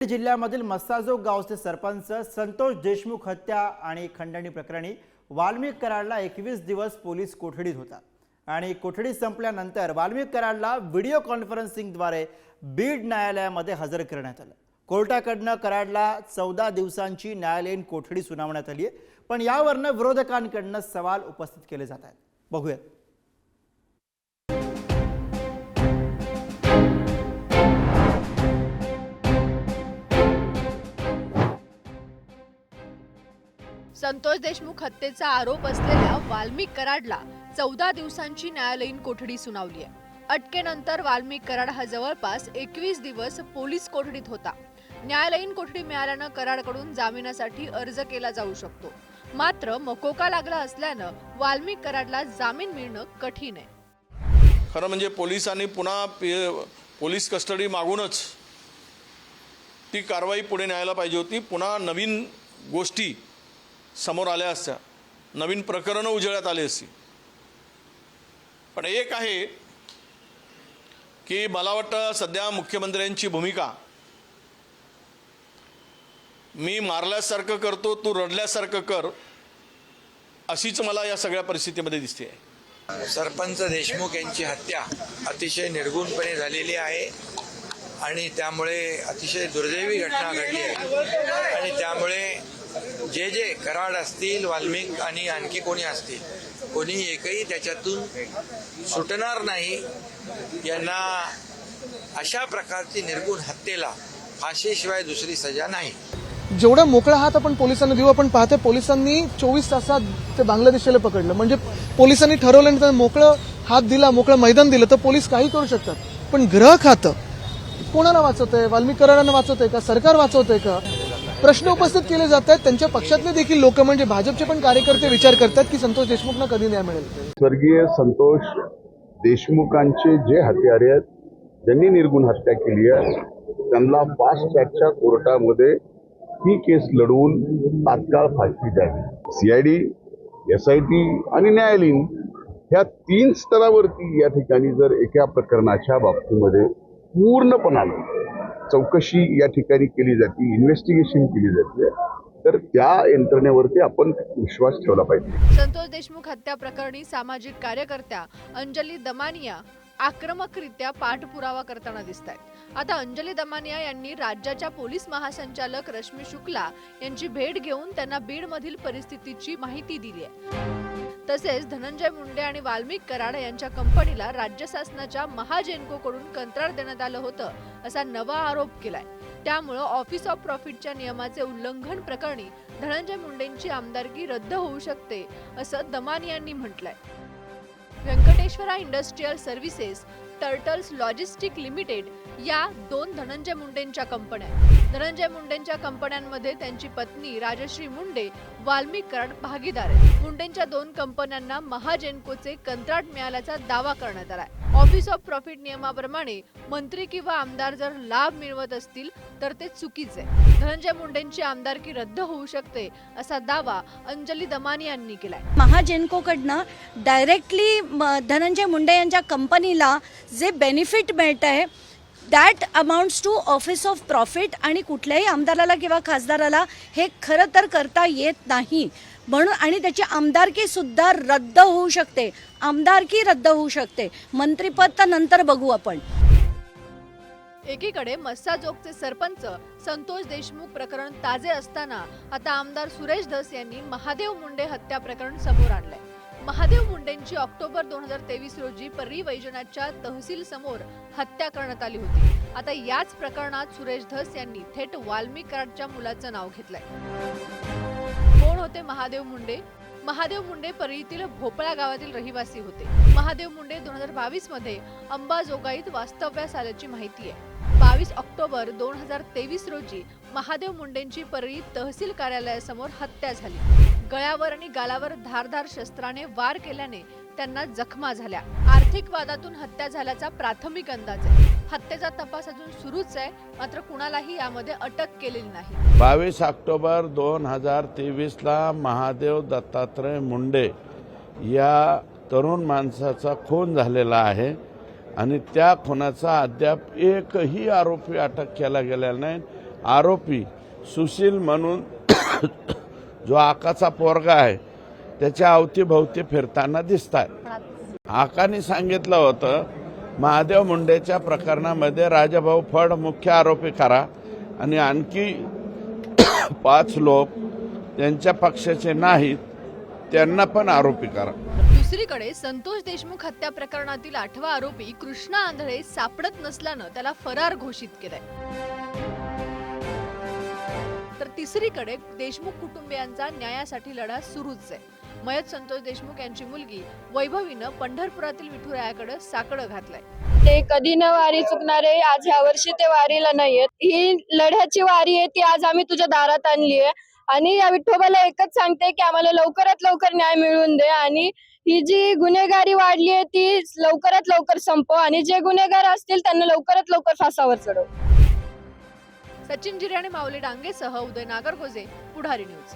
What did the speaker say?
जिल्ह्यामधील मस्साजोग गावचे सरपंच संतोष देशमुख हत्या आणि खंडणी प्रकरणी वाल्मिक कराडला 21 दिवस पोलीस कोठडीत होता आणि कोठडी संपल्यानंतर वाल्मिक कराडला व्हिडिओ कॉन्फरन्सिंगद्वारे बीड न्यायालयामध्ये हजर करण्यात आलं। कोर्टाकडनं कराडला 14 दिवसांची न्यायालयीन कोठडी सुनावण्यात आली आहे, पण यावरनं विरोधकांकडनं सवाल उपस्थित केले जात आहेत। बघूया। संतोष देशमुख हत्येचा आरोप असलेल्या वाल्मिक कराडला 14 दिवसांची न्यायालयीन कोठडी सुनावली आहे। अटकेनंतर वाल्मिक कराड हा जवळपास 21 दिवस पोलीस कोठडीत होता। न्यायालयीन कोठडी मिळाल्यानं कराडकडून जामिनासाठी अर्ज केला जाऊ शकतो, मात्र मकोका लागला असल्यानं वाल्मिक कराडला जामीन मिळणं कठीण आहे। खरं म्हणजे पोलिसांनी पुन्हा पोलीस कस्टडी मागूनच ती कारवाई पुढे न्यायला पाहिजे होती। पुन्हा नवीन गोष्टी समोर आल्या असत्या, नवीन प्रकरणं उजेडात आली असती। पण एक आहे की मला वाटतं सध्या मुख्यमंत्र्यांची भूमिका मी मारल्यासारखं करतो, तू रडल्यासारखं कर, अशीच मला या सगळ्या परिस्थितीमध्ये दिसते आहे। सरपंच देशमुख यांची हत्या अतिशय निर्गुणपणे झालेली आहे आणि त्यामुळे अतिशय दुर्दैवी घटना घडली आहे आणि त्यामुळे जे कराड असतील, वाल्मिक आणि आणखी कोणी असतील, कोणी एकही त्याच्यातून सुटणार नाही। यांना अशा प्रकारची निर्गुण हत्येला फाशीशिवाय दुसरी सजा नाही। जेवढा मोकळा हात आपण पोलिसांना देऊ, आपण पाहतोय पोलिसांनी 24 तासात ते बांगलादेशला पकडलं। म्हणजे पोलिसांनी ठरवलं तर मोकळं हात दिला, मोकळं मैदान दिलं तर पोलीस काही करू शकतात। पण ग्रह खातं कोणाला वाचवतंय? वाल्मिक कराडांना वाचवतंय का? सरकार वाचवतंय का? प्रश्न उपस्थित केले जात आहेत। त्यांच्या पक्षातले देखील लोक म्हणजे भाजपचे पण कार्यकर्ते विचार करतात की संतोष देशमुखना कधी न्याय मिळेल। स्वर्गीय संतोष देशमुखांचे जे हत्यारे आहेत, ज्यांनी निर्गुण हत्या केली आहे, त्यांना फास्ट ट्रॅकच्या कोर्टामध्ये ही केस लढवून तात्काळ फाशी द्यावी। सीआयडी, एसआयटी आणि न्यायालयीन ह्या 3 स्तरावरती या ठिकाणी जर एका प्रकरणाच्या बाबतीमध्ये पूर्णपणाने चौकशी या ठिकाणी केली जाते, इन्व्हेस्टिगेशन केली जाते, तर त्या यंत्रणेवरती आपण विश्वास ठेवला पाहिजे। संतोष देशमुख हत्या प्रकरणी सामाजिक कार्यकर्त्या अंजली दमानिया आक्रमकरित्या पाठपुरावा करताना दिसतायत। आता अंजली दमानिया यांनी राज्याच्या पोलीस महासंचालक रश्मी शुक्ला यांची भेट घेऊन त्यांना बीडमधील परिस्थितीची माहिती दिली आहे। तसेच धनंजय मुंडे आणि वाल्मिक कराड यांच्या कंपनीला राज्य शासनाच्या महाजेनको कडून कंत्राट देण्यात आलं होतं असा नवा आरोप केलाय। त्यामुळे ऑफिस ऑफ प्रॉफिटच्या नियमाचे उल्लंघन प्रकरणी धनंजय मुंडेंची आमदारकी रद्द होऊ शकते असं दमानियांनी म्हटलंय। Venkateshwara industrial services, turtles logistic limited या 2 धनंजय मुंडेंच्या कंपन्या आहेत। धनंजय मुंडेंच्या कंपन्यांमध्ये त्यांची पत्नी राजश्री मुंडे, वाल्मिक कराड भागीदार आहेत। मुंडेंच्या 2 कंपन्यांना महाजेनकोचे कंत्राट मिळाल्याचा दावा करण्यात आलाय। ऑफिस ऑफ प्रॉफिट नियमाप्रमाणे मंत्री किंवा आमदार जर लाभ मिळवत असतील तर ते चुकीचे आहे। धनंजय मुंडेंची आमदारकी रद्द होऊ शकते असा दावा अंजली दमानी यांनी केलाय। महाजेनको कडनं डायरेक्टली धनंजय मुंडे यांच्या कंपनीला जे बेनिफिट मिळत आहे that amounts to office of profit आणि कुठल्याही आमदाराला किंवा खासदाराला हे खरं तर करता येत नाही म्हणून आणि त्याची आमदारकी सुद्धा रद्द होऊ शकते। आमदारकी रद्द होऊ शकते, मंत्रिपद तर नंतर बघू आपण। एकीकडे मस्साजोगचे सरपंच संतोष देशमुख प्रकरण ताजे असताना आता आमदार सुरेश धस यांनी महादेव मुंडे हत्या प्रकरण समोर आणलंय। महादेव मुंडेंची ऑक्टोबर 2023 रोजी परळी वैजनाथच्या तहसील समोर हत्या करण्यात आली होती। आता याच प्रकरणात सुरेश धस यांनी थेट वाल्मिक कराडच्या मुलाचं नाव घेतलंय। कोण होते महादेव मुंडे? महादेव मुंडे परळीतील भोपळा गावातील रहिवासी होते। महादेव मुंडे 2022 मध्ये अंबाजोगाईत वास्तव्यास आल्याची माहिती आहे। 22 ऑक्टोबर 2023 रोजी महादेव मुंडेंची परळी तहसील कार्यालयासमोर हत्या झाली। गळ्यावर आणि गालावर धारदार शस्त्राने वार केल्याने त्यांना जखमा झाल्या। आर्थिक वादातून हत्या झाल्याचा प्राथमिक अंदाज आहे। हत्येचा तपास अजून सुरूच आहे, मात्र कुणालाही यामध्ये अटक केलेली नाही। 22 ऑक्टोबर 2023 ला महादेव दत्तात्रय मुंडे या तरुण माणसाचा खून झालेला आहे आणि त्या खुनाचा अद्याप एकही आरोपी अटक केला गेलेला नाही आरोपी सुशील म्हणून जो आकाचा पोरगा आहे त्याच्या अवतीभोवती फिरताना दिसत आहे. आकाने सांगितलं होतं महादेव मुंडेच्या प्रकरणामध्ये राजाभाऊ फड मुख्य आरोपी करा आणि आणखी 5 लोक त्यांच्या पक्षाचे नाहीत त्यांना पण आरोपी करा. दुसरीकडे संतोष देशमुख हत्या प्रकरणातील 8वा आरोपी कृष्णा आंधळे सापडत नसल्यानं त्याला फरार घोषित केलंय. तर तिसरीकडे देशमुख कुटुंबियांचा न्यायासाठी लढा सुरूच आहे. मयत संतोष देशमुख यांची मुलगी वैभवीनं पंढरपुरातील विठुरायाकडे साकडं घातलंय. ते कधी न वारी चुकणारे, आज ह्या वर्षी ते वारीला नाहीयेत. ही लढ्याची वारी आहे, ती आज आम्ही तुझ्या दारात आणली आहे आणि या विठोबाला एकच सांगते की आम्हाला लवकरात लवकर न्याय मिळवून दे आणि ही जी गुन्हेगारी वाढली आहे ती लवकरात लवकर संपव आणि जे गुन्हेगार असतील त्यांना लवकरात लवकर फासावर चढव. सचिन जिरे आणि माऊली डांगेसह उदय नागरगोजे, पुढारी न्यूज.